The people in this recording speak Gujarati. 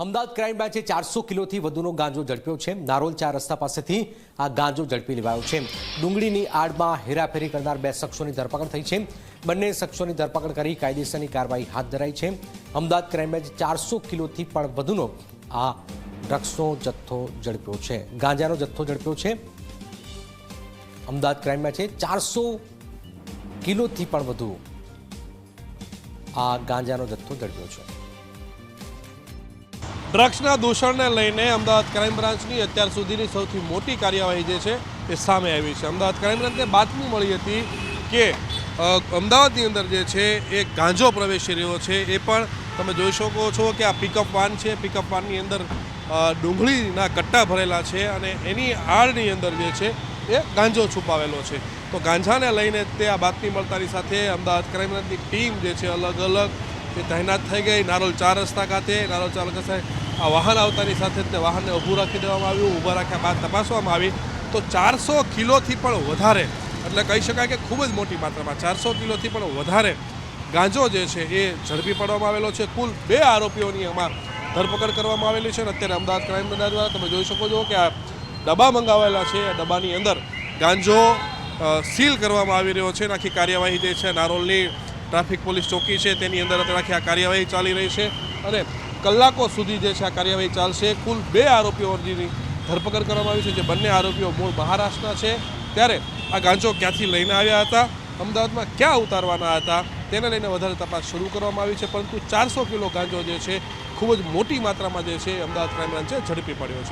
અમદાવાદ ક્રાઇમ બ્રાન્ચે 400 કિલોથી વધુનો ગાંજો ઝડપ્યો છે। નારોલ 4 રસ્તા પાસેથી આ ગાંજો ઝડપી લેવાયો છે। ડુંગળીની આડમાં હેરાફેરી કરનાર 2 શખ્સોની ધરપકડ થઈ છે। બંને શખ્સોની ધરપકડ કરી કાયદેસરની કાર્યવાહી હાથ ધરાઈ છે। અમદાવાદ ક્રાઇમ બ્રાન્ચે 400 કિલોથી પણ વધુનો આ ડ્રગ્સનો જથ્થો ઝડપ્યો છે। ગાંજાનો જથ્થો ઝડપ્યો છે। અમદાવાદ ક્રાઇમ બ્રાન્ચે 400 કિલોથી પણ વધુ આ ગાંજાનો જથ્થો ઝડપ્યો છે। ડ્રગ્સના દૂષણને લઈને અમદાવાદ ક્રાઇમ બ્રાન્ચની અત્યાર સુધીની સૌથી મોટી કાર્યવાહી જે છે એ સામે આવી છે। અમદાવાદ ક્રાઇમ બ્રાન્ચને બાતમી મળી હતી કે અમદાવાદની અંદર જે છે એ ગાંજો પ્રવેશી રહ્યો છે। એ પણ તમે જોઈ શકો છો કે આ પિકઅપ વાન છે। પિકઅપ વાનની અંદર ડુંગળીના કટ્ટા ભરેલા છે અને એની આડની અંદર જે છે એ ગાંજો છુપાવેલો છે। તો ગાંજાને લઈને તે આ બાતમી મળતાની સાથે અમદાવાદ ક્રાઇમ બ્રાન્ચની ટીમ જે છે અલગ અલગ એ તૈનાત થઈ ગઈ। નારોલ 4 રસ્તા ખાતે નારોલ 4 રસ્તા આ વાહન આવતાની સાથે જ વાહનને ઊભું રાખી દેવામાં આવ્યું। ઊભા રાખ્યા બાદ તપાસવામાં આવી તો 400 કિલોથી પણ વધારે, એટલે કહી શકાય કે ખૂબ જ મોટી માત્રામાં 400 કિલોથી પણ વધારે ગાંજો જે છે એ ઝડપી પાડવામાં આવેલો છે। કુલ 2 આરોપીઓની આમાં ધરપકડ કરવામાં આવેલી છે અને અત્યારે અમદાવાદ ક્રાઇમ બ્રાન્ચ દ્વારા તમે જોઈ શકો છો કે આ ડબ્બા મંગાવેલા છે। આ ડબ્બાની અંદર ગાંજો સીલ કરવામાં આવી રહ્યો છે। આખી કાર્યવાહી જે છે નારોલની ટ્રાફિક પોલીસ ચોકી છે તેની અંદર આખી આ કાર્યવાહી ચાલી રહી છે અને કલાકો સુધી જે છે આ કાર્યવાહી ચાલશે। કુલ 2 આરોપીઓની ધરપકડ કરવામાં આવી છે, જે બંને આરોપીઓ મૂળ મહારાષ્ટ્રના છે। ત્યારે આ ગાંજો ક્યાંથી લઈને આવ્યા હતા, અમદાવાદમાં ક્યાં ઉતારવાના હતા, તેને લઈને વધારે તપાસ શરૂ કરવામાં આવી છે। પરંતુ 400 કિલો ગાંજો જે છે ખૂબ જ મોટી માત્રામાં જે છે અમદાવાદ ક્રાઇમ બ્રાન્ચે ઝડપી પડ્યો છે।